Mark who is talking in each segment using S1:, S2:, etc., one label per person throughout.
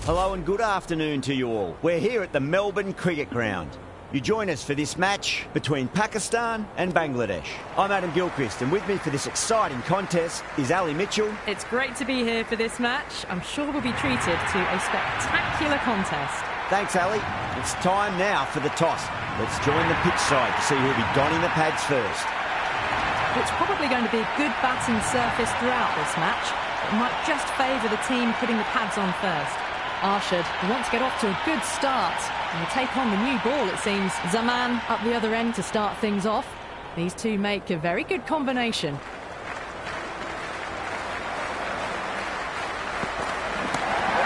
S1: Hello and good afternoon to you all. We're here at the Melbourne Cricket Ground. You join us for this match between Pakistan and Bangladesh. I'm Adam Gilchrist, and with me for this exciting contest is Ali Mitchell.
S2: It's great to be here for this match. I'm sure we'll be treated to a spectacular contest.
S1: Thanks, Ali. It's time now for the toss. Let's join the pitch side to see who'll be donning the pads first.
S2: It's probably going to be a good batting surface throughout this match. It might just favour the team putting the pads on first. Arshad wants to get off to a good start and will take on the new ball, it seems. Zaman up the other end to start things off. These two make a very good combination.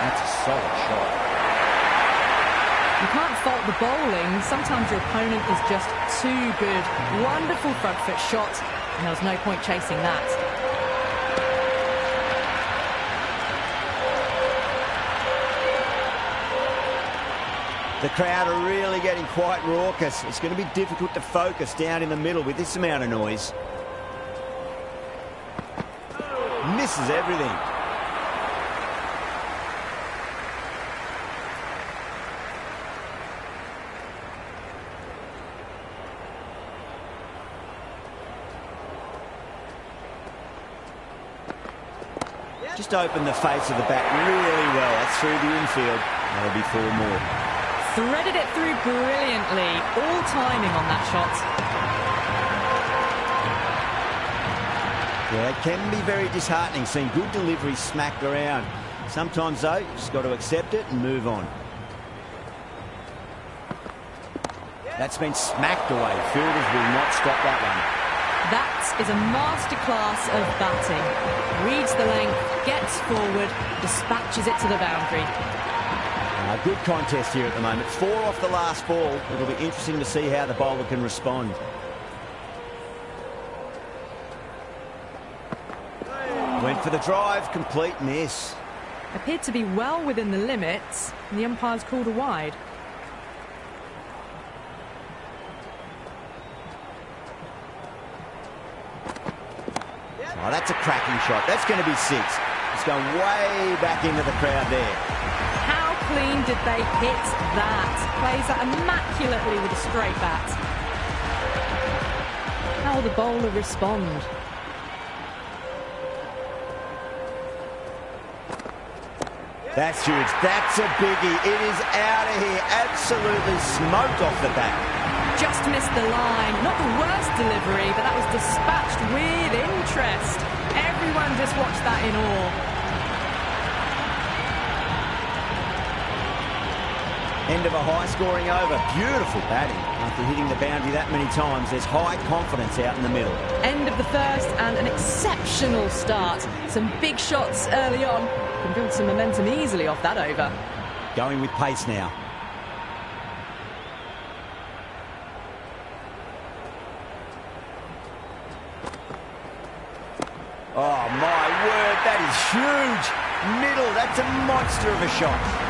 S1: That's a solid shot.
S2: You can't fault the bowling. Sometimes your opponent is just too good. Wonderful front foot shot, and there was no point chasing that.
S1: The crowd are really getting quite raucous. It's going to be difficult to focus down in the middle with this amount of noise. Misses everything. Just opened the face of the bat really well. That's through the infield. That'll be 4 more.
S2: Threaded it through brilliantly. All timing on that shot.
S1: Yeah, it can be very disheartening seeing good delivery smacked around. Sometimes, though, you just got to accept it and move on. That's been smacked away. Fielders will not stop that one.
S2: That is a masterclass of batting. Reads the length, gets forward, dispatches it to the boundary.
S1: A good contest here at the moment. 4 off the last ball. It'll be interesting to see how the bowler can respond. Went for the drive, complete miss.
S2: Appeared to be well within the limits, and the umpire's called a wide.
S1: Oh, that's a cracking shot. That's going to be 6. It's going way back into the crowd there.
S2: How clean did they hit that? Plays that immaculately with a straight bat. How will the bowler respond?
S1: That's huge. That's a biggie. It is out of here. Absolutely smoked off the bat.
S2: Just missed the line. Not the worst delivery, but that was dispatched with interest. Everyone just watched that in awe.
S1: End of a high-scoring over. Beautiful batting. After hitting the boundary that many times, there's high confidence out in the middle.
S2: End of the first and an exceptional start. Some big shots early on. Can build some momentum easily off that over.
S1: Going with pace now. Oh, my word, that is huge. Middle, that's a monster of a shot.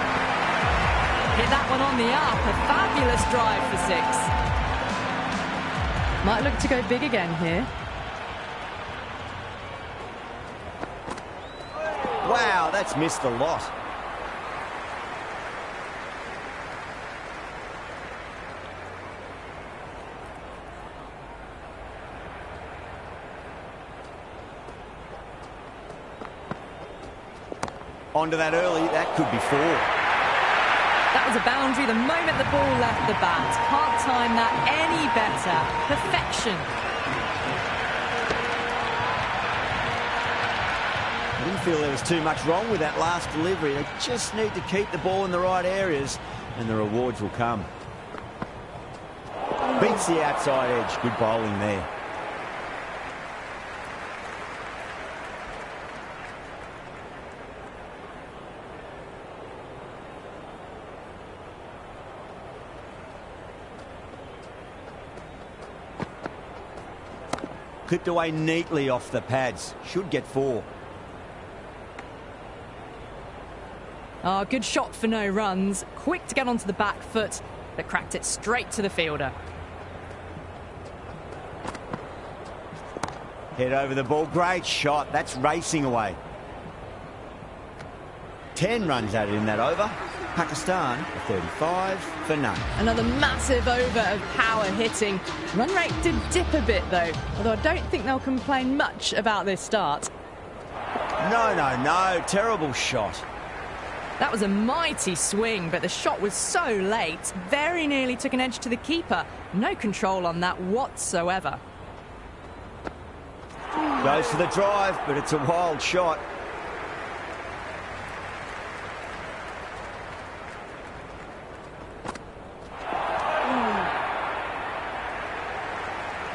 S2: Hit that one on the up. A fabulous drive for 6. Might look to go big again here.
S1: Wow, that's missed a lot. Onto that early, that could be 4.
S2: That was a boundary the moment the ball left the bat. Can't time that any better. Perfection.
S1: I didn't feel there was too much wrong with that last delivery. They just need to keep the ball in the right areas and the rewards will come. Beats the outside edge. Good bowling there. Clipped away neatly off the pads. Should get 4.
S2: Oh, good shot for no runs. Quick to get onto the back foot, but cracked it straight to the fielder.
S1: Head over the ball. Great shot. That's racing away. 10 runs added in that over. Pakistan, 35 for none.
S2: Another massive over of power hitting. Run rate did dip a bit though, although I don't think they'll complain much about this start.
S1: No. Terrible shot.
S2: That was a mighty swing, but the shot was so late. Very nearly took an edge to the keeper. No control on that whatsoever.
S1: Goes for the drive, but it's a wild shot.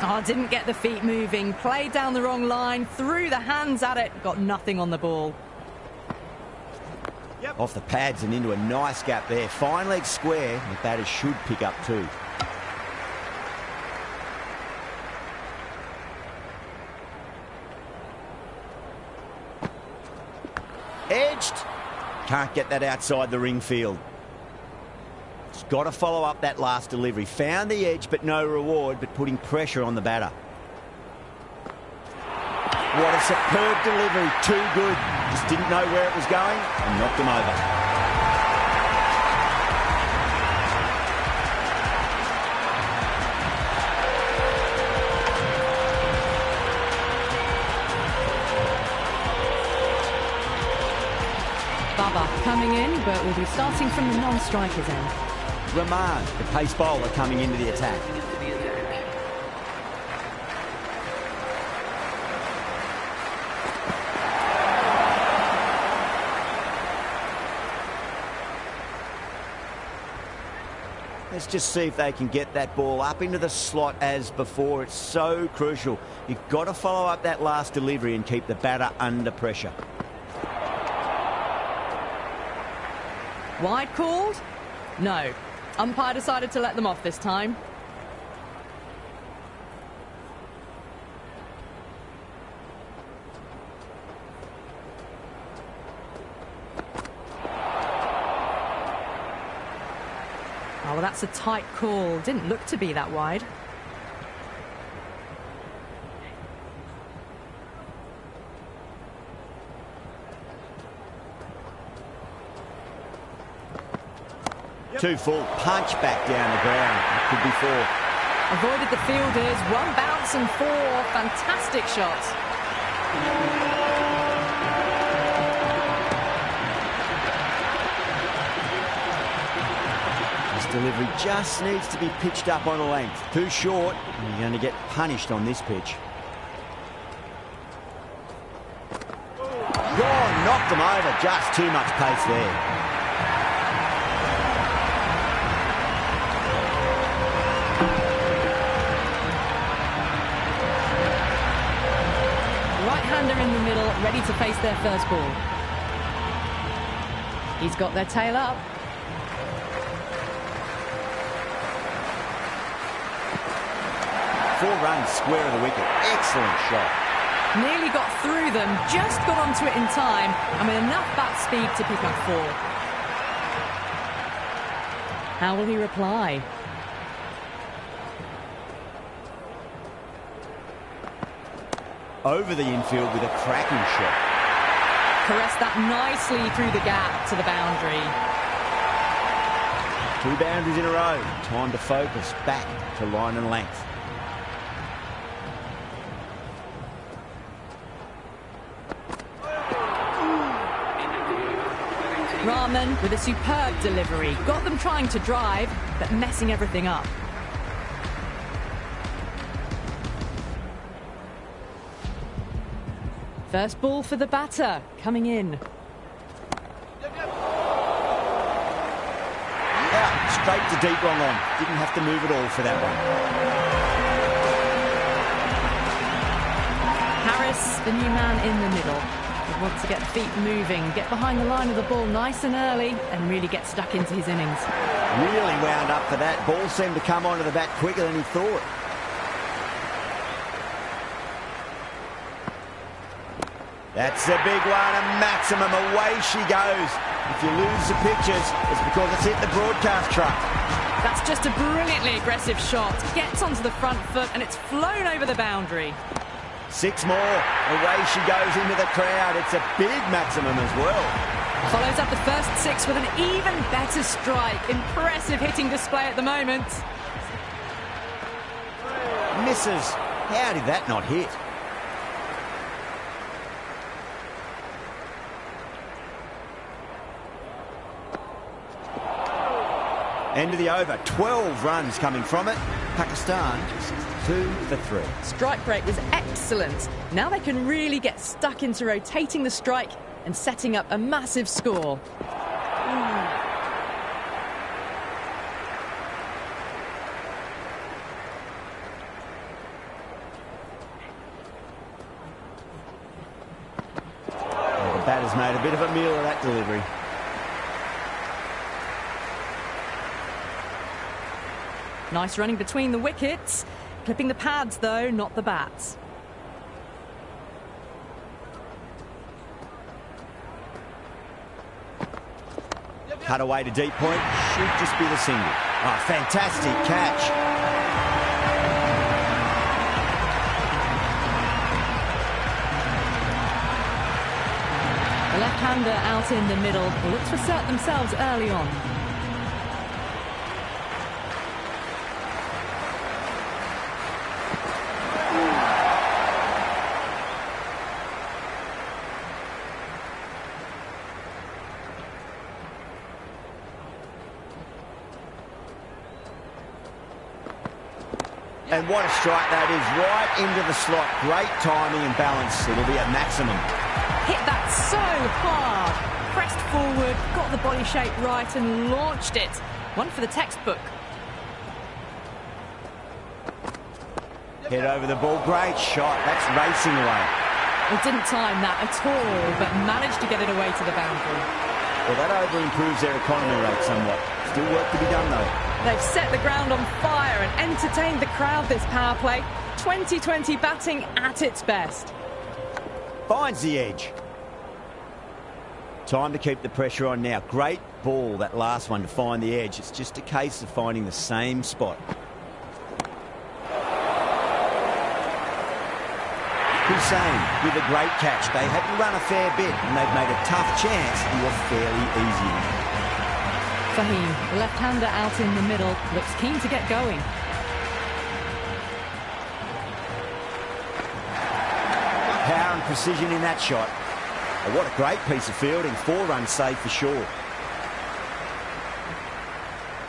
S2: Oh, didn't get the feet moving. Played down the wrong line. Threw the hands at it. Got nothing on the ball.
S1: Yep. Off the pads and into a nice gap there. Fine leg square. The batters should pick up too. Edged. Can't get that outside the ring field. He's got to follow up that last delivery. Found the edge, but no reward, but putting pressure on the batter. What a superb delivery. Too good. Just didn't know where it was going and knocked him over.
S2: Baba coming in, but will be starting from the non-strikers end.
S1: Rahman, the pace bowler, coming into the attack. Let's just see if they can get that ball up into the slot as before. It's so crucial. You've got to follow up that last delivery and keep the batter under pressure.
S2: Wide called? No. Umpire decided to let them off this time. Oh, well, that's a tight call. Didn't look to be that wide.
S1: Too full, punch back down the ground. It could be four.
S2: Avoided the fielders, one bounce and four. Fantastic shots.
S1: This delivery just needs to be pitched up on a length. Too short, and you're going to get punished on this pitch. Gone, knocked them over. Just too much pace there.
S2: Right-hander in the middle, ready to face their first ball. He's got their tail up.
S1: Four runs, square of the wicket. Excellent shot.
S2: Nearly got through them, just got onto it in time, and with enough bat speed to pick up four. How will he reply?
S1: Over the infield with a cracking shot.
S2: Caressed that nicely through the gap to the boundary.
S1: Two boundaries in a row. Time to focus back to line and length.
S2: Rahman with a superb delivery. Got them trying to drive, but messing everything up. First ball for the batter, coming in.
S1: Out, straight to deep long on. Didn't have to move at all for that one. Harris,
S2: the new man in the middle. He wants to get the feet moving, get behind the line of the ball nice and early, and really get stuck into his innings.
S1: Really wound up for that. Ball seemed to come onto the bat quicker than he thought. That's a big one, a maximum. Away she goes. If you lose the pictures, it's because it's hit the broadcast truck.
S2: That's just a brilliantly aggressive shot. Gets onto the front foot and it's flown over the boundary.
S1: Six more. Away she goes into the crowd. It's a big maximum as well.
S2: Follows up the first 6 with an even better strike. Impressive hitting display at the moment.
S1: Misses. How did that not hit? End of the over. 12 runs coming from it. Pakistan just 2 for 3.
S2: Strike break was excellent. Now they can really get stuck into rotating the strike and setting up a massive score.
S1: Well, the batter's made a bit of a meal of that delivery.
S2: Nice running between the wickets. Clipping the pads, though, not the bats.
S1: Cut away to deep point. Should just be the single. Oh, fantastic catch.
S2: The left-hander out in the middle looks to assert themselves early on.
S1: And what a strike that is, right into the slot. Great timing and balance. It'll be at maximum.
S2: Hit that so hard. Pressed forward, got the body shape right and launched it. One for the textbook.
S1: Head over the ball. Great shot. That's racing away.
S2: It didn't time that at all, but managed to get it away to the boundary.
S1: Well, that over improves their economy rate somewhat. Still work to be done, though.
S2: They've set the ground on fire and entertained the crowd this power play. 2020 batting at its best.
S1: Finds the edge. Time to keep the pressure on now. Great ball, that last one, to find the edge. It's just a case of finding the same spot. Hussain with a great catch. They had to run a fair bit and they've made a tough chance into a fairly easy one.
S2: Fahim, the left-hander out in the middle, looks keen to get going.
S1: Power and precision in that shot. Oh, what a great piece of fielding. 4 runs saved for sure.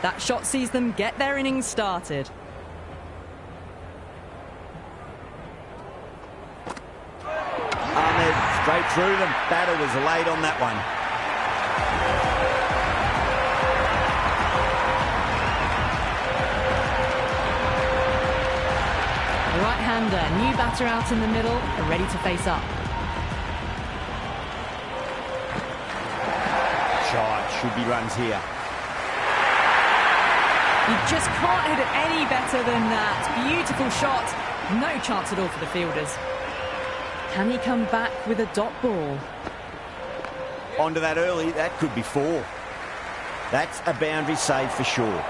S2: That shot sees them get their innings started.
S1: Ahmed straight through them. Batter was late on that one.
S2: The right-hander, new batter out in the middle, are ready to face up.
S1: Shot. Should be runs here.
S2: You just can't hit it any better than that. Beautiful shot. No chance at all for the fielders. Can he come back with a dot ball?
S1: Onto that early. That could be 4. That's a boundary save for sure.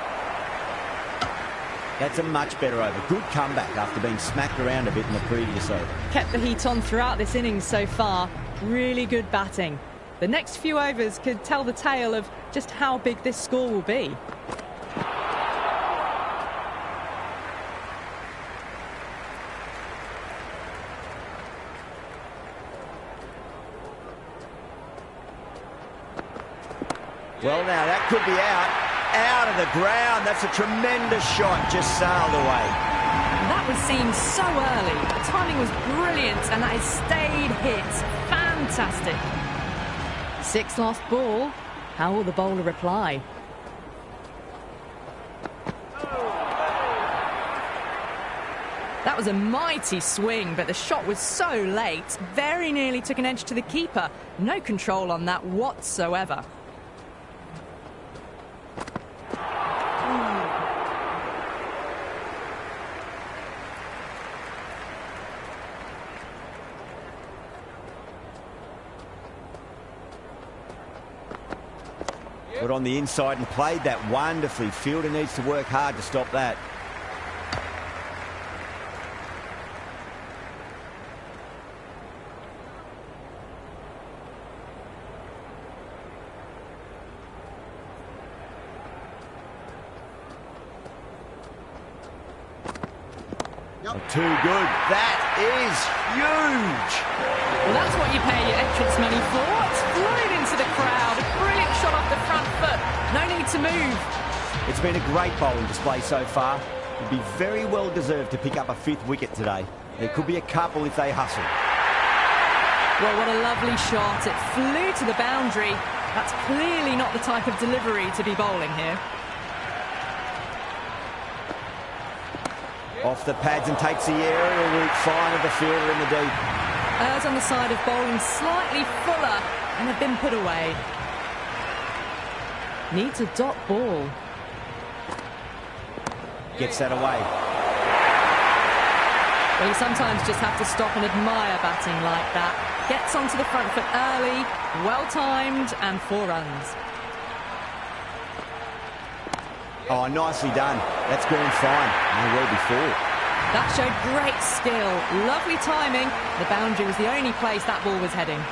S1: That's a much better over. Good comeback after being smacked around a bit in the previous over.
S2: Kept the heat on throughout this innings so far. Really good batting. The next few overs could tell the tale of just how big this score will be.
S1: Well, now that could be out. Out of the ground. That's a tremendous shot. Just sailed away.
S2: That was seen so early. The timing was brilliant and that has stayed hit. Fantastic. 6 lost ball. How will the bowler reply? That was a mighty swing, but the shot was so late. Very nearly took an edge to the keeper. No control on that whatsoever.
S1: Got on the inside and played that wonderfully. Fielder needs to work hard to stop that. Oh, too good. That is huge.
S2: Well, that's what you pay your entrance money for. It's flown into the crowd. A brilliant shot off the front foot. No need to move.
S1: It's been a great bowling display so far. It'd be very well deserved to pick up a 5th wicket today. There could be a couple if they hustle.
S2: Well, what a lovely shot. It flew to the boundary. That's clearly not the type of delivery to be bowling here.
S1: Off the pads and takes the aerial route fine of the fielder in the deep.
S2: Errs on the side of bowling slightly fuller and have been put away. Needs a dot ball.
S1: Gets that away.
S2: Well, you sometimes just have to stop and admire batting like that. Gets onto the front foot early, well-timed, and 4 runs.
S1: Oh, nicely done. That's gone fine. And well before.
S2: That showed great skill. Lovely timing. The boundary was the only place that ball was heading.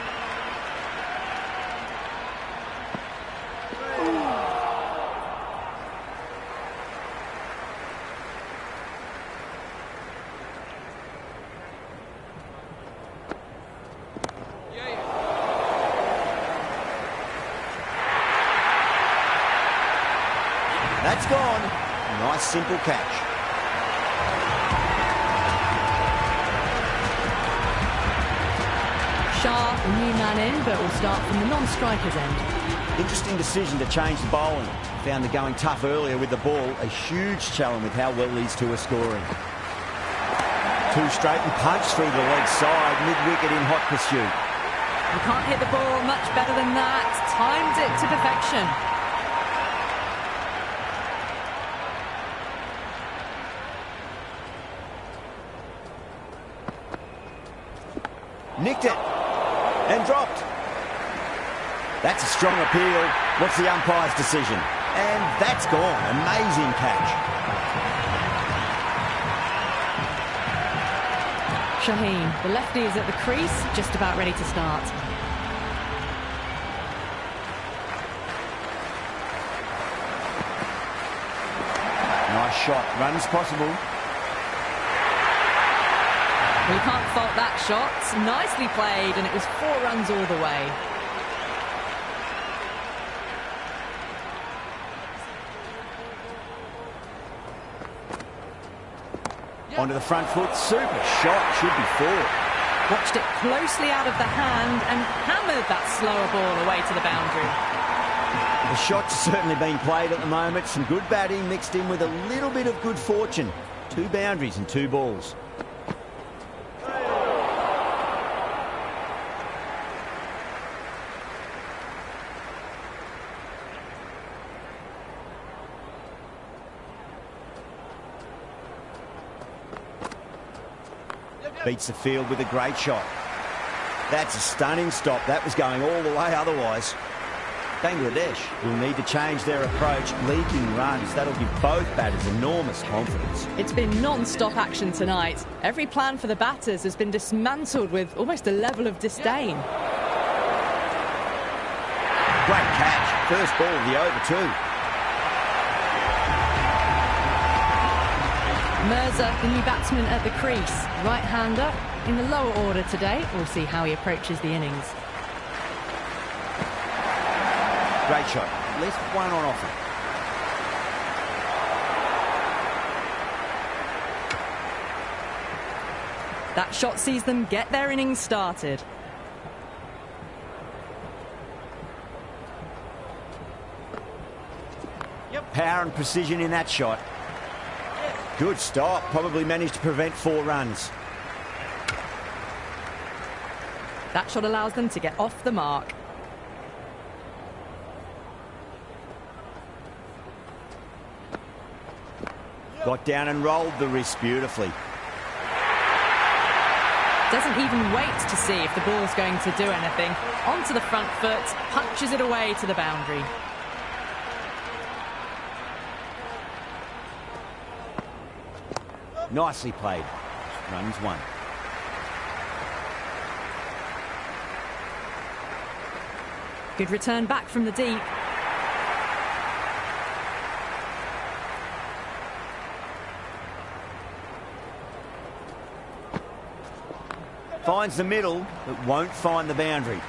S1: That's gone. Nice simple catch.
S2: Shah, the new man in, but will start from the non-striker's end.
S1: Interesting decision to change the bowling. Found the going tough earlier with the ball. A huge challenge with how well these two are scoring. 2 straight and punch through the leg side, mid-wicket in hot pursuit.
S2: You can't hit the ball much better than that. Timed it to perfection.
S1: Nicked it and dropped. That's a strong appeal. What's the umpire's decision? And that's gone. Amazing catch.
S2: Shaheen, the lefty is at the crease, just about ready to start.
S1: Nice shot. Runs possible.
S2: Well, you can't fault that shot. Nicely played, and it was 4 runs all the way.
S1: Onto the front foot. Super shot. Should be 4.
S2: Watched it closely out of the hand and hammered that slower ball away to the boundary.
S1: The shot's certainly being played at the moment. Some good batting mixed in with a little bit of good fortune. 2 boundaries and 2 balls. Beats the field with a great shot. That's a stunning stop. That was going all the way otherwise. Bangladesh will need to change their approach. Leaking runs. That'll give both batters enormous confidence.
S2: It's been non-stop action tonight. Every plan for the batters has been dismantled with almost a level of disdain.
S1: Great catch. First ball of the over too.
S2: Mirza, the new batsman at the crease. Right-hander in the lower order today. We'll see how he approaches the innings.
S1: Great shot. Left one on offer.
S2: That shot sees them get their innings started.
S1: Power and precision in that shot. Good stop. Probably managed to prevent 4 runs.
S2: That shot allows them to get off the mark.
S1: Got down and rolled the wrist beautifully.
S2: Doesn't even wait to see if the ball's going to do anything. Onto the front foot, punches it away to the boundary.
S1: Nicely played. Runs 1.
S2: Good return back from the deep.
S1: Finds the middle, but won't find the boundary.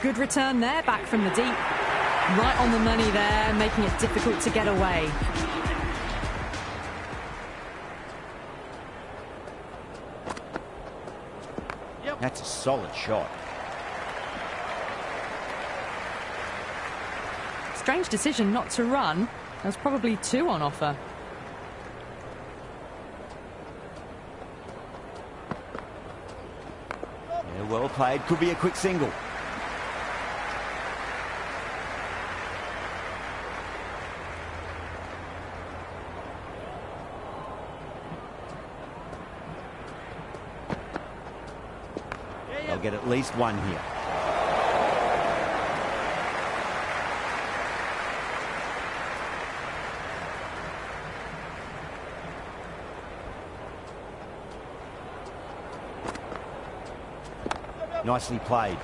S2: Good return there, back from the deep. Right on the money there, making it difficult to get away.
S1: That's a solid shot.
S2: Strange decision not to run. There's probably two on offer.
S1: Yeah, well played. Could be a quick single. They'll get at least one here. Nicely played.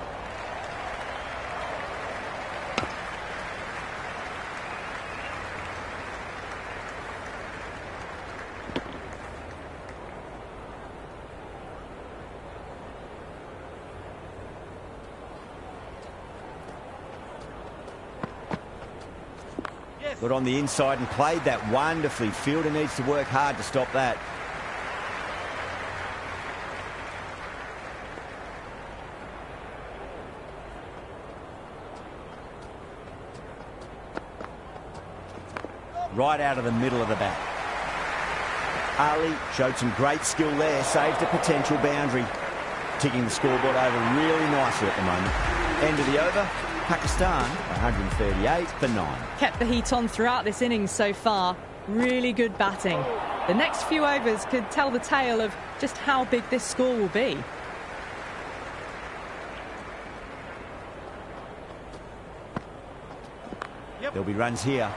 S1: Got on the inside and played that wonderfully. Fielder needs to work hard to stop that. Right out of the middle of the bat. Ali showed some great skill there, saved a potential boundary. Ticking the scoreboard over really nicely at the moment. End of the over, Pakistan 138 for 9.
S2: Kept the heat on throughout this innings so far. Really good batting. The next few overs could tell the tale of just how big this score will be.
S1: There'll be runs here.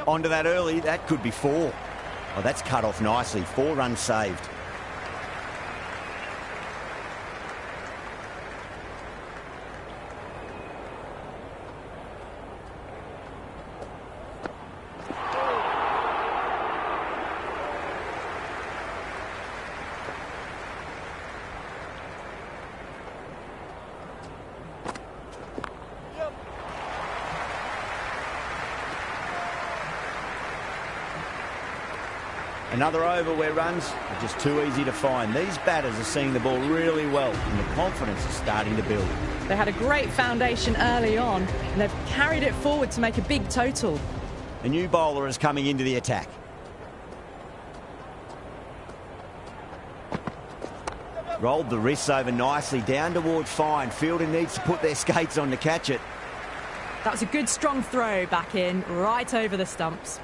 S1: Onto that early, that could be 4. Oh, that's cut off nicely. 4 runs saved. Another over where runs are just too easy to find. These batters are seeing the ball really well, and the confidence is starting to build.
S2: They had a great foundation early on, and they've carried it forward to make a big total.
S1: A new bowler is coming into the attack. Rolled the wrists over nicely, down toward fine. Fielder needs to put their skates on to catch it.
S2: That was a good strong throw back in, right over the stumps.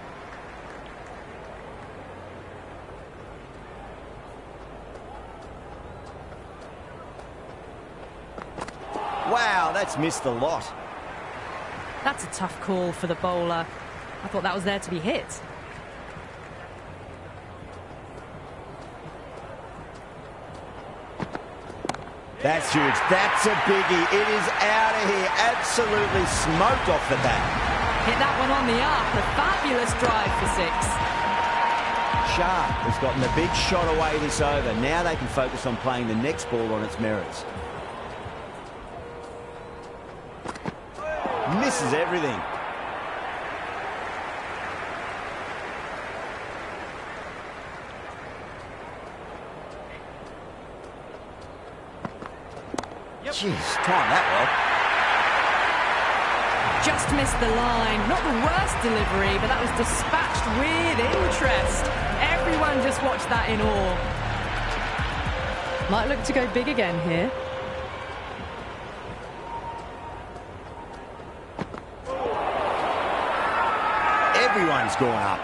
S1: Wow, that's missed the lot.
S2: That's a tough call for the bowler. I thought that was there to be hit.
S1: That's huge. That's a biggie. It is out of here. Absolutely smoked off the bat.
S2: Hit that one on the arc. A fabulous drive for 6.
S1: Sharp has gotten the big shot away this over. Now they can focus on playing the next ball on its merits. Misses everything. Jeez, time that well.
S2: Just missed the line. Not the worst delivery, but that was dispatched with interest. Everyone just watched that in awe. Might look to go big again here.
S1: Everyone's gone up.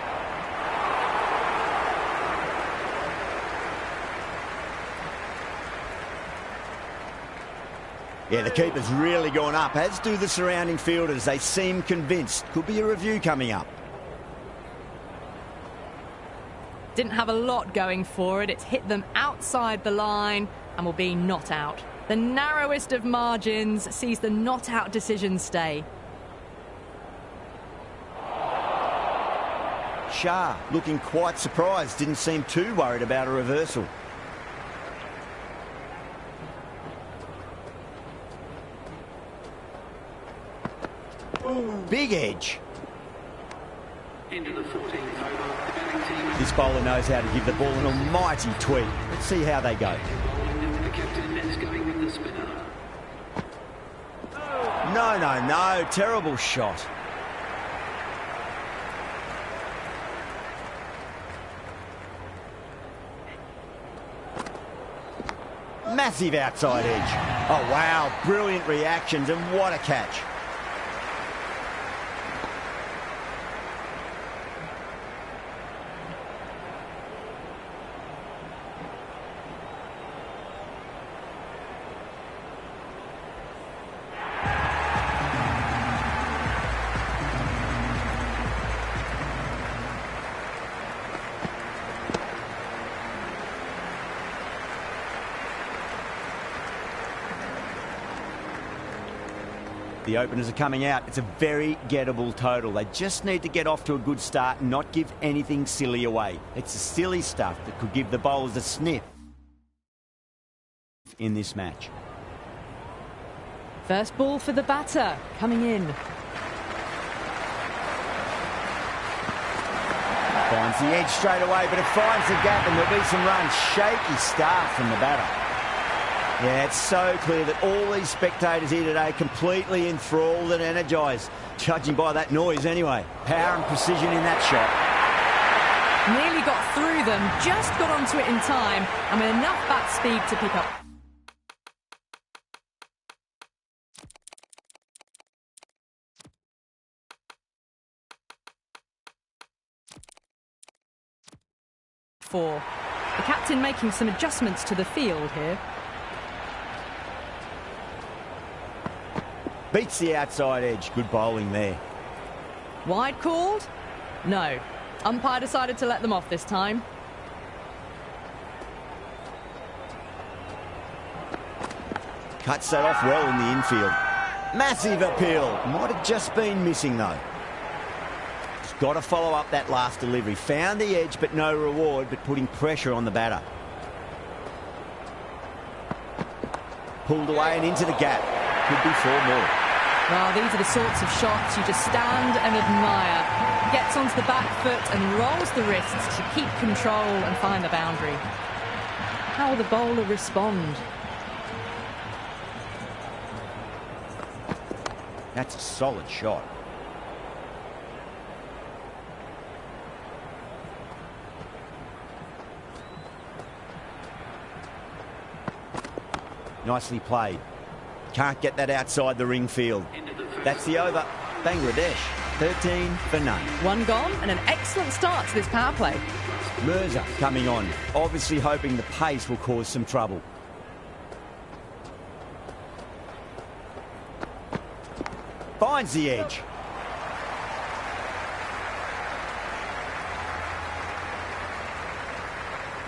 S1: Yeah, the keeper's really gone up, as do the surrounding fielders. They seem convinced. Could be a review coming up.
S2: Didn't have a lot going for it. It's hit them outside the line and will be not out. The narrowest of margins sees the not out decision stay.
S1: Shah looking quite surprised. Didn't seem too worried about a reversal. Big edge.
S3: Into the 14th over. The batting team.
S1: This bowler knows how to give the ball an almighty tweak. Let's see how they go.
S3: The captain is going with the spinner.
S1: No. Terrible shot. Massive outside edge. Oh, wow. Brilliant reactions, and what a catch. The openers are coming out. It's a very gettable total. They just need to get off to a good start and not give anything silly away. It's the silly stuff that could give the bowlers a sniff in this match.
S2: First ball for the batter, coming in.
S1: Finds the edge straight away, but it finds the gap and there'll be some runs. Shaky start from the batter. Yeah, it's so clear that all these spectators here today completely enthralled and energised, judging by that noise anyway. Power and precision in that shot.
S2: Nearly got through them, just got onto it in time, and with enough bat speed to pick up. The captain making some adjustments to the field here.
S1: Beats the outside edge. Good bowling there.
S2: Wide called? No. Umpire decided to let them off this time.
S1: Cuts that off well in the infield. Massive appeal. Might have just been missing though. He's got to follow up that last delivery. Found the edge but no reward, but putting pressure on the batter. Pulled away and into the gap. Could be 4 more.
S2: Well, these are the sorts of shots you just stand and admire. Gets onto the back foot and rolls the wrists to keep control and find the boundary. How will the bowler respond?
S1: That's a solid shot. Nicely played. Can't get that outside the ring field. That's the over. Bangladesh, 13 for none.
S2: 1 gone and an excellent start to this power play.
S1: Mirza coming on, obviously hoping the pace will cause some trouble. Finds the edge.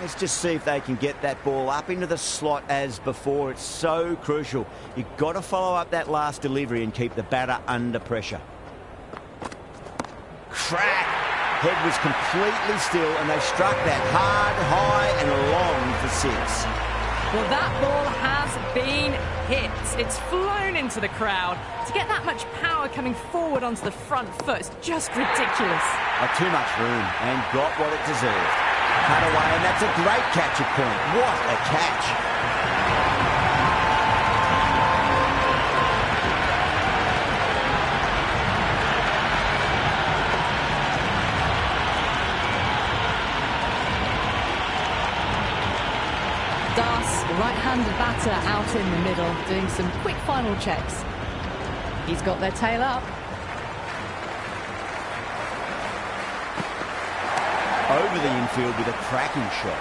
S1: Let's just see if they can get that ball up into the slot as before. It's so crucial. You've got to follow up that last delivery and keep the batter under pressure. Crack! Head was completely still and they struck that hard, high and long for 6.
S2: Well, that ball has been hit. It's flown into the crowd. To get that much power coming forward onto the front foot is just ridiculous.
S1: Too much room and got what it deserved. Cut away, and that's a great catch at point. What a catch.
S2: Das, the right-handed batter, out in the middle, doing some quick final checks. He's got their tail up.
S1: Over the infield with a cracking shot.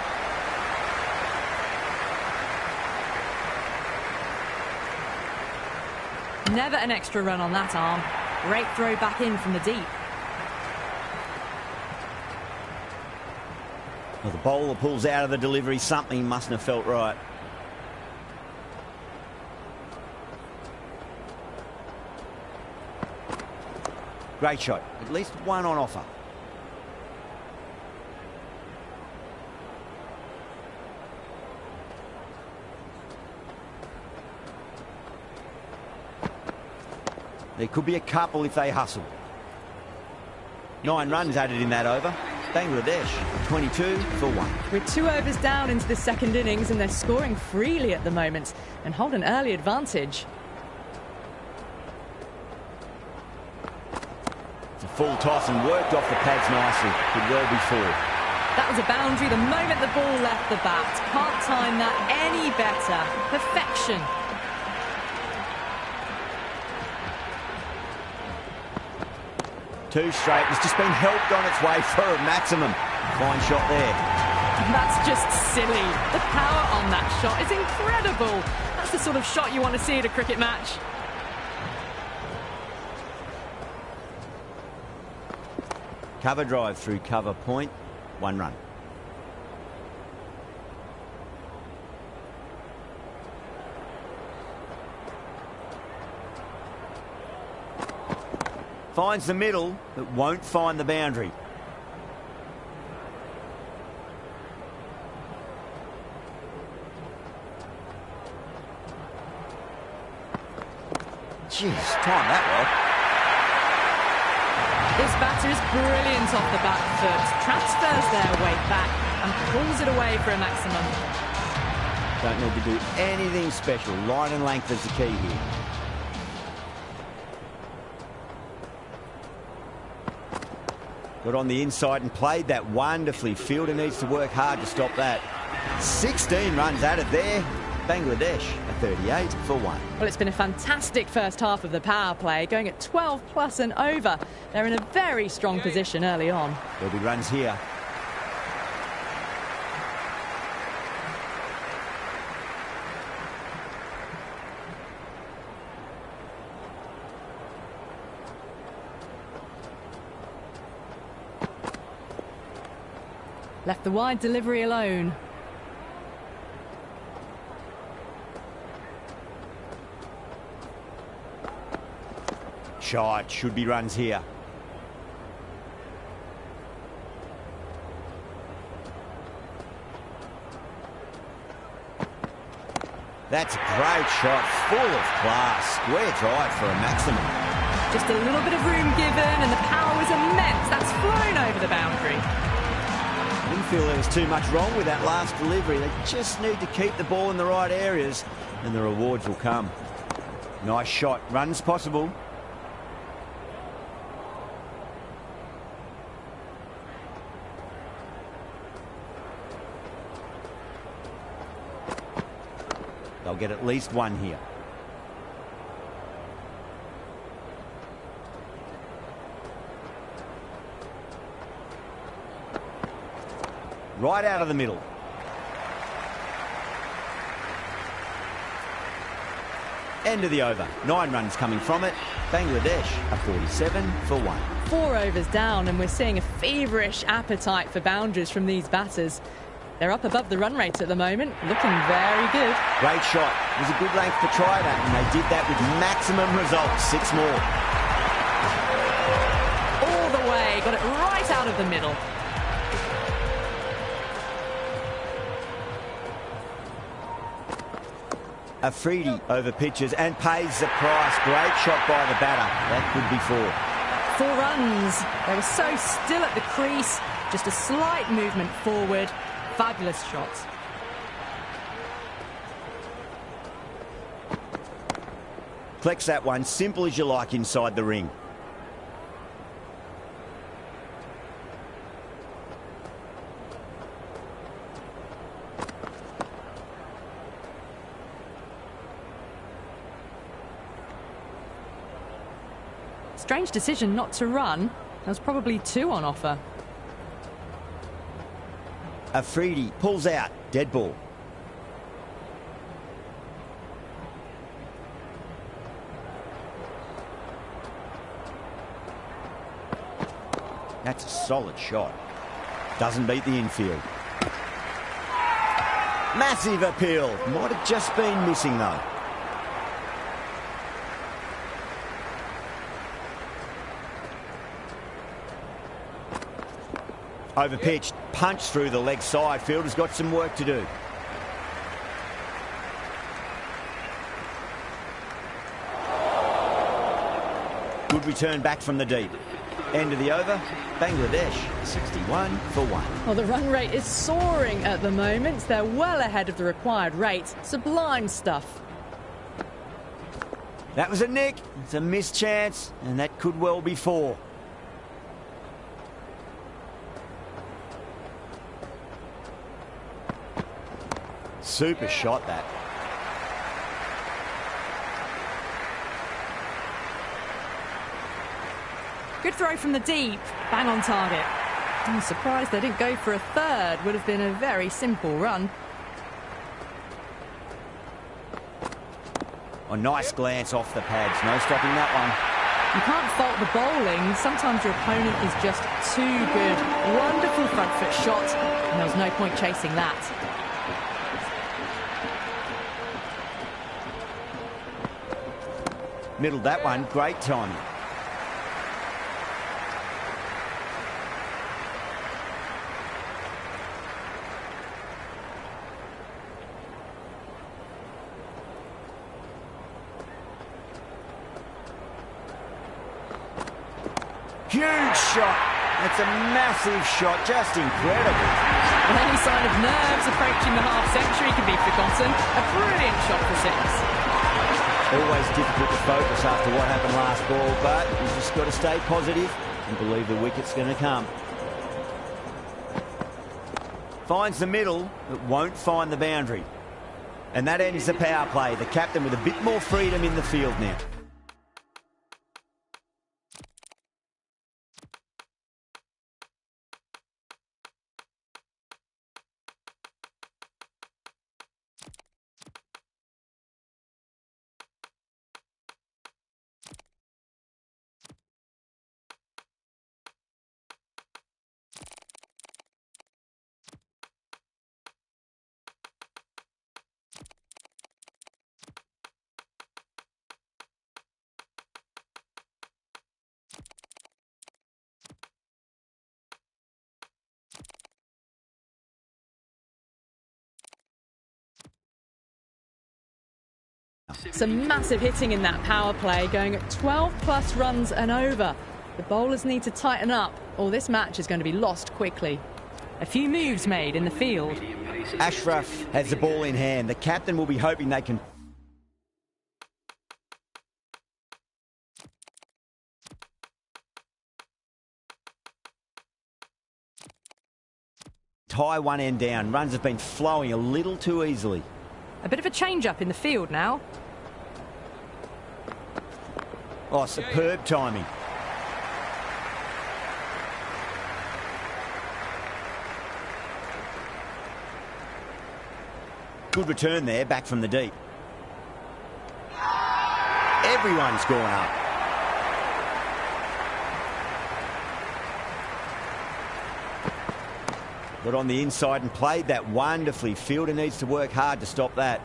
S2: Never an extra run on that arm. Great throw back in from the deep.
S1: Well, the bowler pulls out of the delivery. Something mustn't have felt right. Great shot. At least one on offer. There could be a couple if they hustle. 9 runs added in that over. Bangladesh 22 for 1.
S2: We're 2 overs down into the second innings and they're scoring freely at the moment and hold an early advantage.
S1: It's a full toss and worked off the pads nicely. Could well be 4.
S2: That was a boundary the moment the ball left the bat. Can't time that any better. Perfection.
S1: Two straight. It's just been helped on its way for a maximum. Fine shot there.
S2: That's just silly. The power on that shot is incredible. That's the sort of shot you want to see at a cricket match.
S1: Cover drive through cover point. 1 run. Finds the middle, but won't find the boundary. Jeez, time that well.
S2: This batter is brilliant off the back foot. Transfers their weight back and pulls it away for a maximum.
S1: Don't need to do anything special. Line and length is the key here. Got on the inside and played that wonderfully. Fielder needs to work hard to stop that. 16 runs added there. Bangladesh a 38 for 1.
S2: Well, it's been a fantastic first half of the power play, going at 12 plus and over. They're in a very strong position early on.
S1: There'll be runs here.
S2: Left the wide delivery alone.
S1: Shot. Should be runs here. That's a great shot. Full of class. Square drive for a maximum.
S2: Just a little bit of room given and the power was immense. That's flown over the boundary.
S1: Didn't feel there was too much wrong with that last delivery. They just need to keep the ball in the right areas and the rewards will come. Nice shot. Runs possible. They'll get at least 1 here. Right out of the middle. End of the over. 9 runs coming from it. Bangladesh a 47 for 1.
S2: 4 overs down and we're seeing a feverish appetite for boundaries from these batters. They're up above the run rate at the moment, looking very good.
S1: Great shot. It was a good length to try that, and they did that with maximum results. 6 more.
S2: All the way, got it right out of the middle.
S1: Afridi over pitches and pays the price. Great shot by the batter. That could be 4.
S2: 4 runs. They were so still at the crease. Just a slight movement forward. Fabulous shots.
S1: Collects that one, simple as you like inside the ring.
S2: Strange decision not to run. There was probably 2 on offer.
S1: Afridi pulls out. Dead ball. That's a solid shot. Doesn't beat the infield. Massive appeal. Might have just been missing though. Overpitched, punched through the leg side. Fielder's got some work to do. Good return back from the deep. End of the over, Bangladesh 61 for 1.
S2: Well, the run rate is soaring at the moment. They're well ahead of the required rate. Sublime stuff.
S1: That was a nick. It's a missed chance, and that could well be 4. Super shot, that.
S2: Good throw from the deep. Bang on target. I'm surprised they didn't go for a third. Would have been a very simple run.
S1: A nice glance off the pads. No stopping that one.
S2: You can't fault the bowling. Sometimes your opponent is just too good. Wonderful front foot shot. And there was no point chasing that.
S1: Middled that one. Great timing. Huge shot. That's a massive shot. Just incredible.
S2: Well, any sign of nerves approaching the half-century can be forgotten. A brilliant shot for 6.
S1: Always difficult to focus after what happened last ball, but you've just got to stay positive and believe the wicket's going to come. Finds the middle, but won't find the boundary. And that ends the power play. The captain with a bit more freedom in the field now.
S2: Some massive hitting in that power play, going at 12 plus runs and over. The bowlers need to tighten up, or this match is going to be lost quickly. A few moves made in the field.
S1: Ashraf has the ball in hand. The captain will be hoping they can tie one end down. Runs have been flowing a little too easily.
S2: A bit of a change-up in the field now.
S1: Oh, superb timing. Good return there, back from the deep. Everyone's gone up. Got on the inside and played that wonderfully. Fielder needs to work hard to stop that.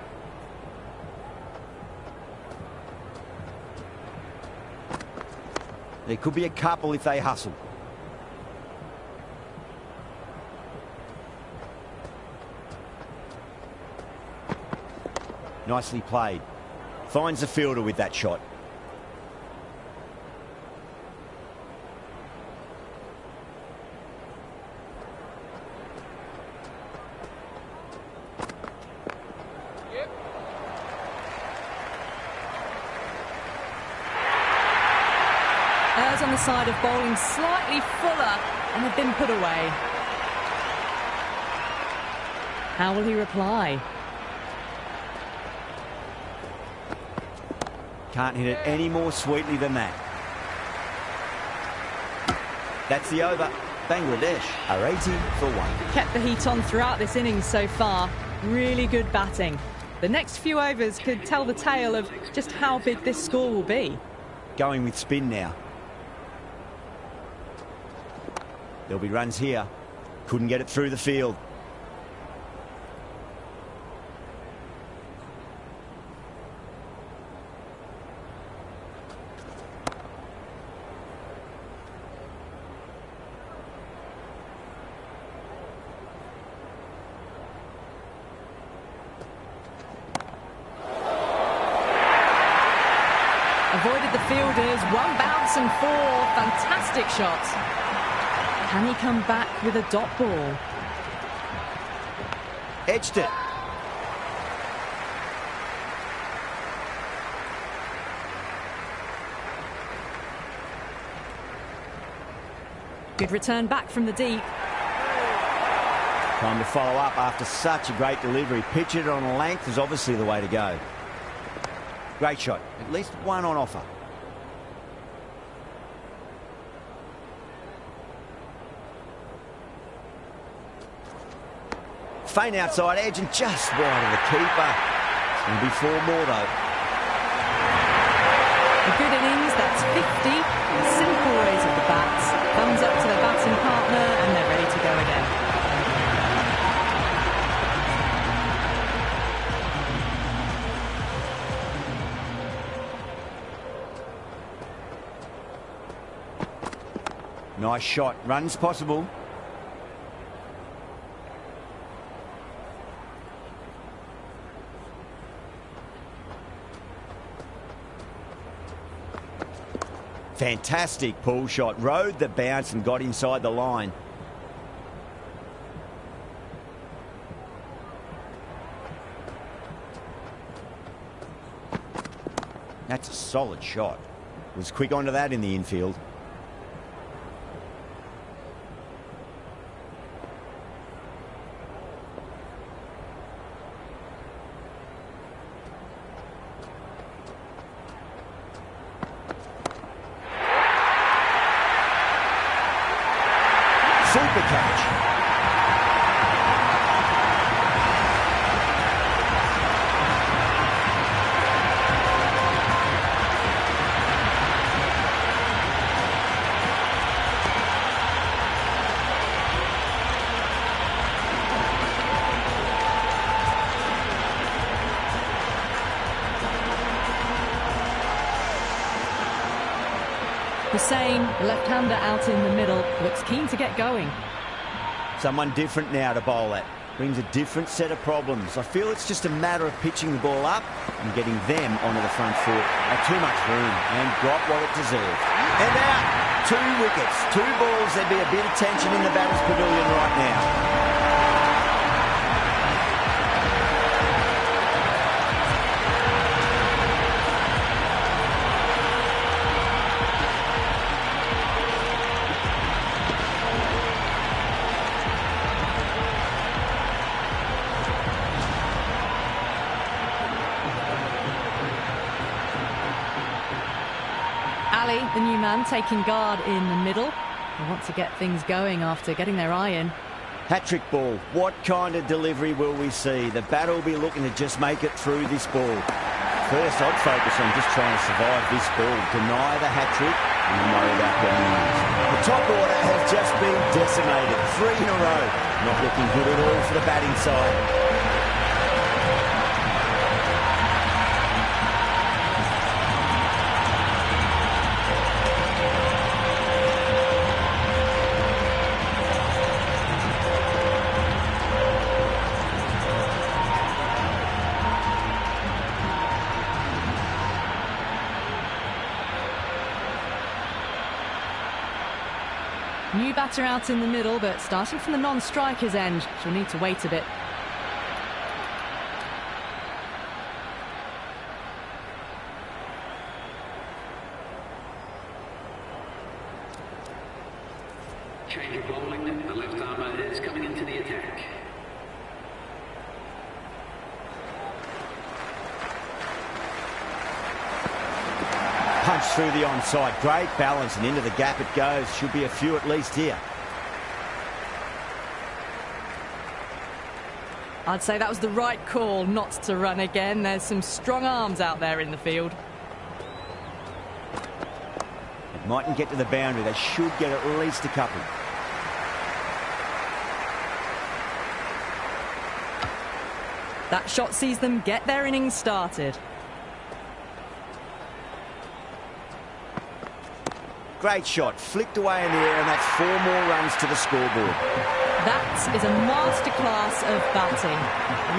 S1: There could be a couple if they hustle. Nicely played. Finds the fielder with that shot.
S2: Errs on the side of bowling slightly fuller and have been put away. How will he reply?
S1: Can't hit it any more sweetly than that. That's the over. Bangladesh are 80 for 1.
S2: Kept the heat on throughout this innings so far. Really good batting. The next few overs could tell the tale of just how big this score will be.
S1: Going with spin now. There'll be runs here. Couldn't get it through the field.
S2: Avoided the fielders, one bounce and four. Fantastic shot. Can he come back with a dot ball?
S1: Edged it.
S2: Good return back from the deep.
S1: Time to follow up after such a great delivery. Pitch it on a length is obviously the way to go. Great shot. At least one on offer. Feint outside edge and just wide of the keeper. It's going to be four more though.
S2: A good innings, that's 50. Simple raise of the bats. Thumbs up to their batting partner and they're ready to go again.
S1: Nice shot. Runs possible. Fantastic pull shot. Rode the bounce and got inside the line. That's a solid shot. Was quick onto that in the infield. Super catch.
S2: Hussain, left-hander out in the middle, looks keen to get going.
S1: Someone different now to bowl at. Brings a different set of problems. I feel it's just a matter of pitching the ball up and getting them onto the front foot. Had too much room and got what it deserved. And out. 2 wickets, 2 balls. There'd be a bit of tension in the batter's pavilion right now.
S2: Ali, the new man, taking guard in the middle. They want to get things going after getting their eye in.
S1: Hat-trick ball. What kind of delivery will we see? The batter will be looking to just make it through this ball. First, I'd focus on just trying to survive this ball. Deny the hat-trick and then worry about getting innings. The top order has just been decimated. 3 in a row. Not looking good at all for the batting side.
S2: New batter out in the middle, but starting from the non-striker's end. She'll need to wait a bit.
S3: Change of bowling. The left armour is coming into the attack.
S1: Punch through the onside. Great balance and into the gap it goes. Should be a few at least here.
S2: I'd say that was the right call not to run again. There's some strong arms out there in the field.
S1: It mightn't get to the boundary. They should get at least a couple.
S2: That shot sees them get their innings started.
S1: Great shot, flicked away in the air, and that's 4 more runs to the scoreboard.
S2: That is a masterclass of batting.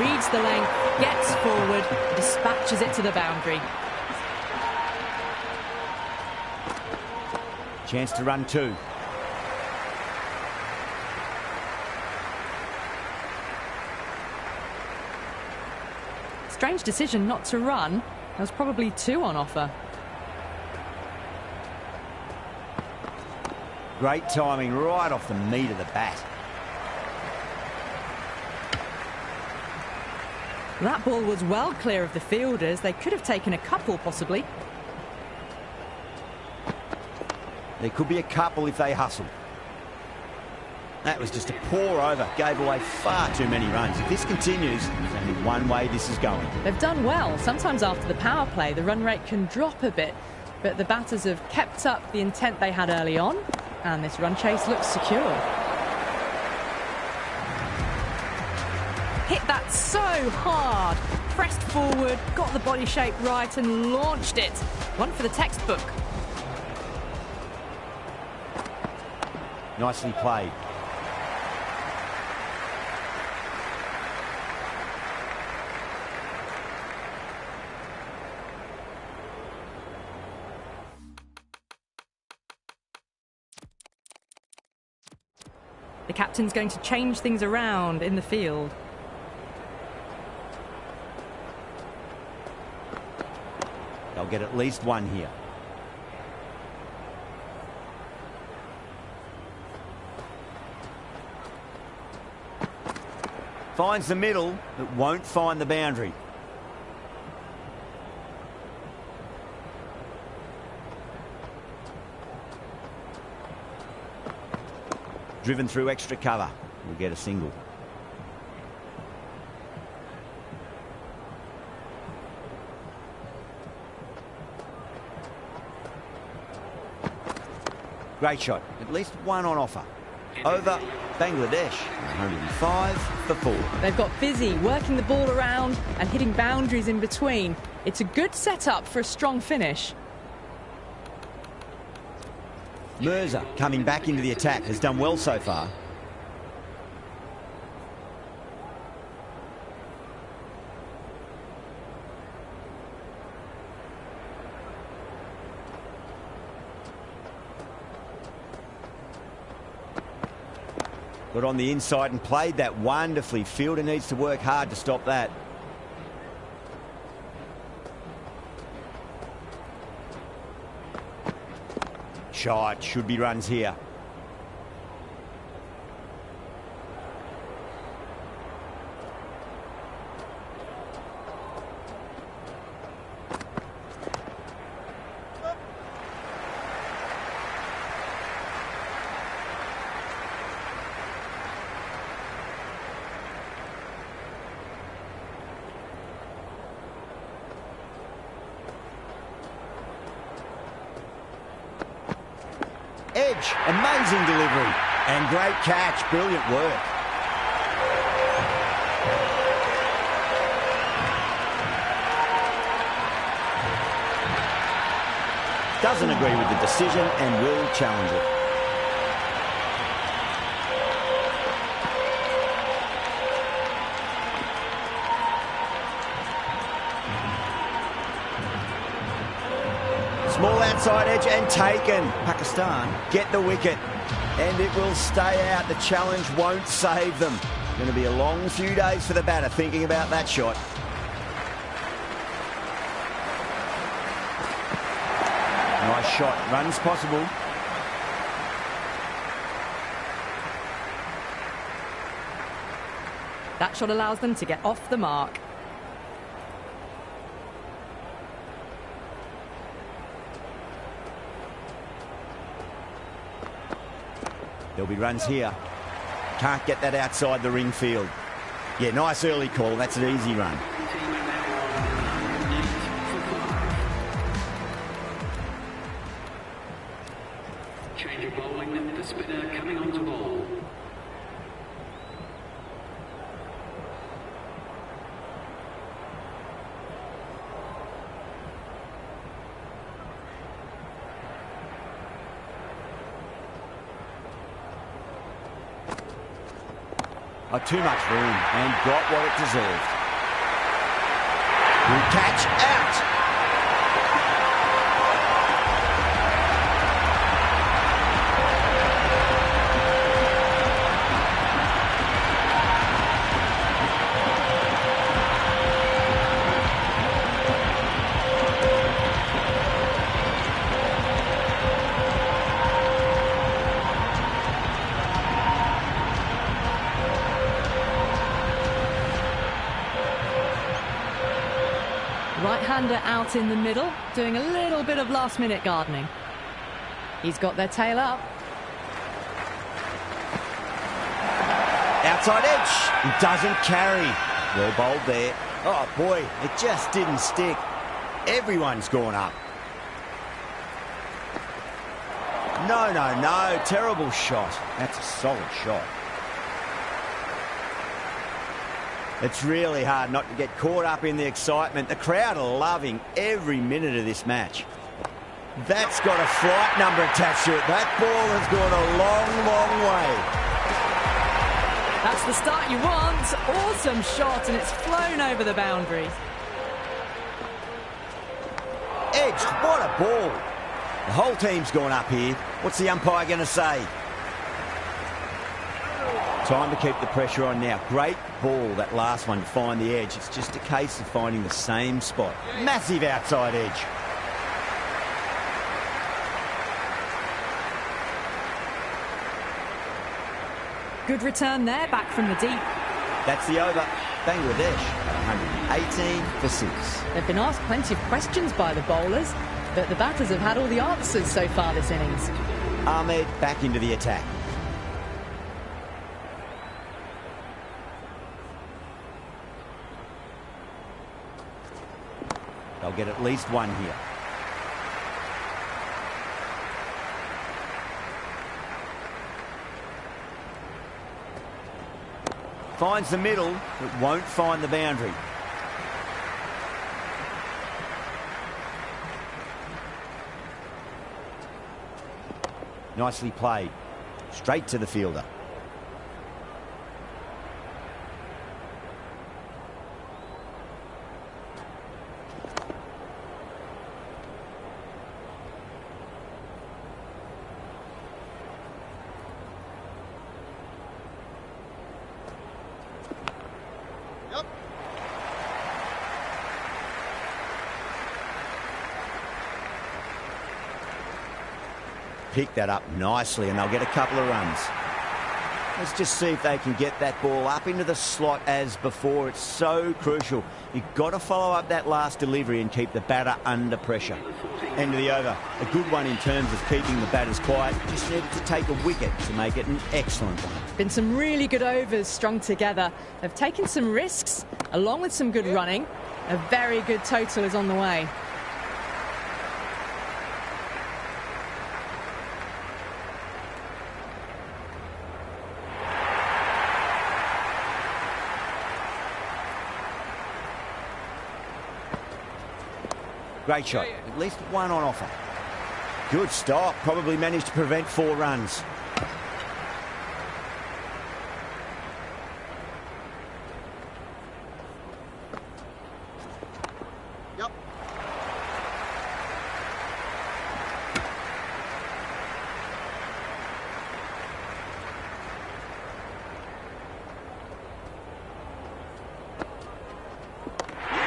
S2: Reads the length, gets forward, dispatches it to the boundary.
S1: Chance to run 2.
S2: Strange decision not to run. There was probably 2 on offer.
S1: Great timing right off the meat of the bat.
S2: That ball was well clear of the fielders. They could have taken a couple, possibly.
S1: There could be a couple if they hustled. That was just a pour over. Gave away far too many runs. If this continues, there's only one way this is going.
S2: They've done well. Sometimes after the power play, the run rate can drop a bit. But the batters have kept up the intent they had early on. And this run chase looks secure. Hit that so hard. Pressed forward, got the body shape right and launched it. One for the textbook.
S1: Nicely played.
S2: The captain's going to change things around in the field.
S1: They'll get at least 1 here. Finds the middle, but won't find the boundary. Driven through extra cover. We'll get a single. Great shot. At least 1 on offer. Over Bangladesh. 105 for 4.
S2: They've got busy working the ball around and hitting boundaries in between. It's a good setup for a strong finish.
S1: Mirza, coming back into the attack, has done well so far. Got on the inside and played that wonderfully. Fielder needs to work hard to stop that. Shot, should be runs here. Edge, amazing delivery and great catch, brilliant work. Doesn't agree with the decision and will challenge it. Small outside edge and taken. Pakistan get the wicket and it will stay out. The challenge won't save them. Going to be a long few days for the batter thinking about that shot. Nice shot. Runs possible.
S2: That shot allows them to get off the mark.
S1: There'll be runs here. Can't get that outside the ring field. Yeah, nice early call. That's an easy run.
S3: Change of bowling, the spinner coming on to bowl.
S1: Oh, too much room and got what it deserved. Good catch, out.
S2: Right-hander out in the middle, doing a little bit of last-minute gardening. He's got their tail up.
S1: Outside edge. He doesn't carry. Well bowled there. Oh, boy, it just didn't stick. Everyone's gone up. No, no, no. Terrible shot. That's a solid shot. It's really hard not to get caught up in the excitement. The crowd are loving every minute of this match. That's got a flight number attached to it. That ball has gone a long, long way.
S2: That's the start you want. Awesome shot, and it's flown over the boundary.
S1: Edged. What a ball. The whole team's gone up here. What's the umpire going to say? Time to keep the pressure on now. Great ball, that last one, to find the edge. It's just a case of finding the same spot. Massive outside edge.
S2: Good return there, back from the deep.
S1: That's the over. Bangladesh, 118 for 6.
S2: They've been asked plenty of questions by the bowlers, but the batters have had all the answers so far this innings.
S1: Ahmed back into the attack. They'll get at least one here. Finds the middle, but won't find the boundary. Nicely played. Straight to the fielder. Pick that up nicely and they'll get a couple of runs. Let's just see if they can get that ball up into the slot as before. It's so crucial. You've got to follow up that last delivery and keep the batter under pressure. End of the over. A good one in terms of keeping the batters quiet. Just needed to take a wicket to make it an excellent one.
S2: Been some really good overs strung together. They've taken some risks along with some good running. A very good total is on the way.
S1: Great shot. At least one on offer. Good stop. Probably managed to prevent 4 runs.
S4: Yep.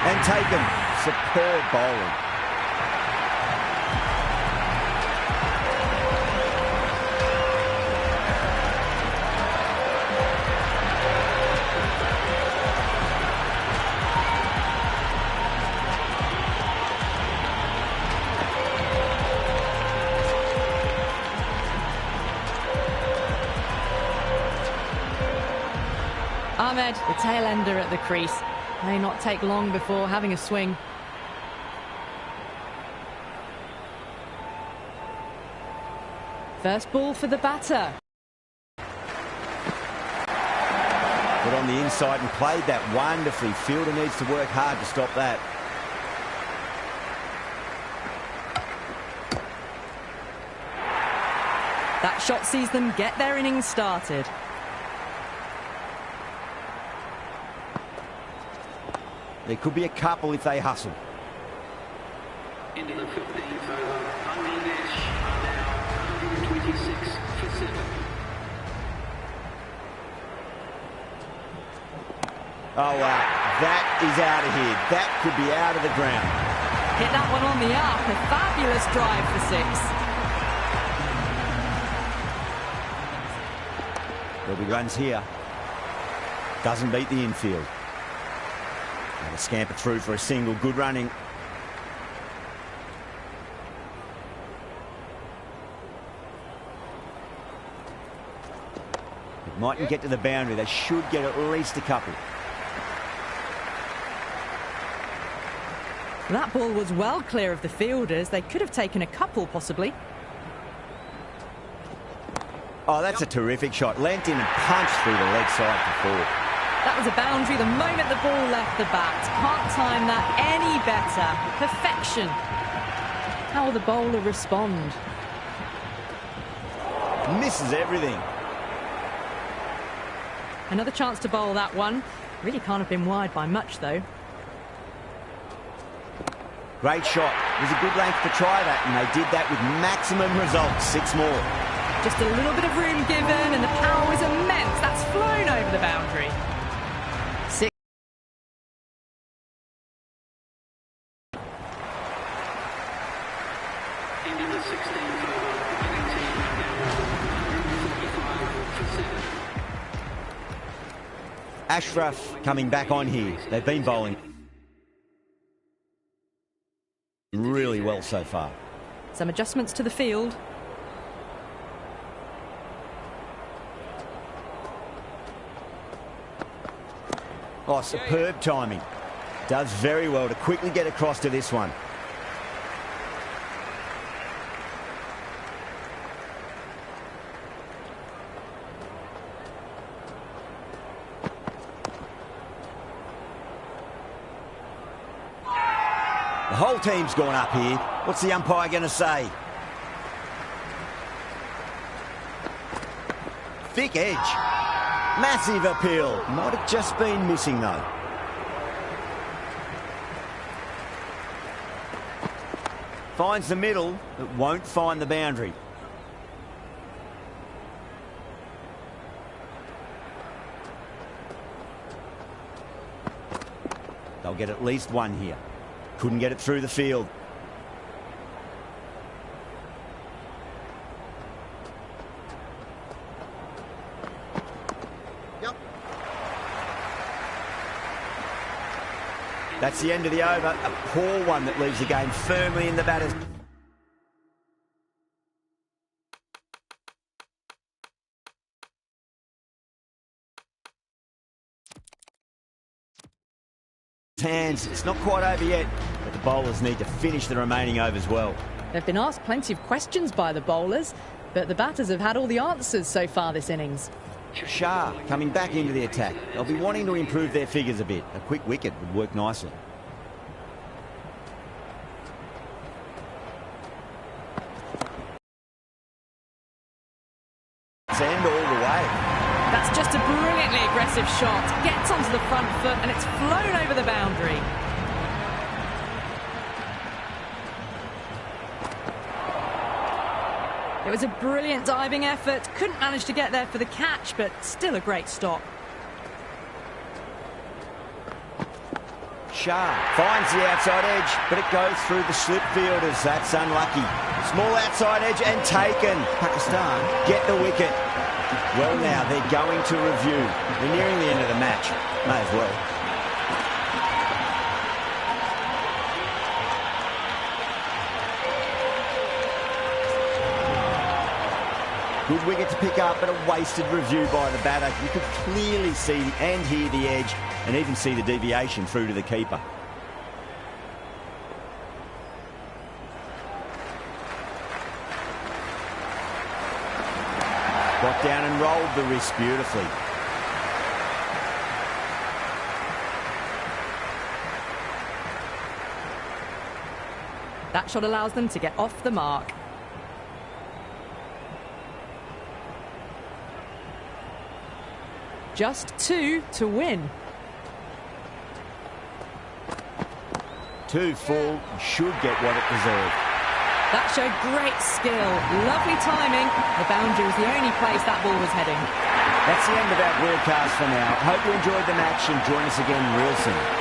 S1: And taken. Superb bowling.
S2: Ahmed, the tail ender at the crease. May not take long before having a swing. First ball for the batter.
S1: Got on the inside and played that wonderfully. Fielder needs to work hard to stop that.
S2: That shot sees them get their innings started.
S1: There could be a couple if they hustle.
S3: Into the 15th over. Bangladesh are now 126 for 7.
S1: Oh, wow. That is out of here. That could be out of the ground.
S2: Hit that one on the up. A fabulous drive for 6.
S1: There'll be runs here. Doesn't beat the infield. And a scamper through for a single. Good running. It mightn't get to the boundary. They should get at least a couple.
S2: That ball was well clear of the fielders. They could have taken a couple, possibly.
S1: Oh, that's a terrific shot. Leant in and punched through the leg side for 4.
S2: That was a boundary the moment the ball left the bat. Can't time that any better. Perfection. How will the bowler respond?
S1: Misses everything.
S2: Another chance to bowl that one. Really can't have been wide by much, though.
S1: Great shot. It was a good length to try that, and they did that with maximum results. 6 more.
S2: Just a little bit of room given, and the power was immense. That's flown over the boundary. 6.
S3: Into the 16th over. Winning team now 145 for 7.
S1: Ashraf coming back on here. They've been bowling really well so far.
S2: Some adjustments to the field.
S1: Oh, superb timing. Does very well to quickly get across to this one. The whole team's gone up here. What's the umpire going to say? Thick edge. Massive appeal. Might have just been missing, though. Finds the middle, but won't find the boundary. They'll get at least one here. Couldn't get it through the field.
S4: Yep.
S1: That's the end of the over. A poor one that leaves the game firmly in the batter's hands. It's not quite over yet, but the bowlers need to finish the remaining overs well.
S2: They've been asked plenty of questions by the bowlers, but the batters have had all the answers so far this innings.
S1: Shah coming back into the attack. They'll be wanting to improve their figures a bit. A quick wicket would work nicely. End all the way.
S2: That's just a brilliantly aggressive shot. Gets onto the front foot and it's flown over the boundary. It was a brilliant diving effort. Couldn't manage to get there for the catch, but still a great stop.
S1: Shah finds the outside edge, but it goes through the slip fielders. That's unlucky. Small outside edge and taken. Pakistan get the wicket. Well, now they're going to review. We're nearing the end of the match. May as well. Good wicket to pick up, but a wasted review by the batter. You could clearly see and hear the edge and even see the deviation through to the keeper. Got down and rolled the wrist beautifully.
S2: That shot allows them to get off the mark. Just 2 to win.
S1: Too full, should get what it deserved.
S2: That showed great skill, lovely timing. The boundary was the only place that ball was heading.
S1: That's the end of our broadcast for now. Hope you enjoyed the match and join us again real soon.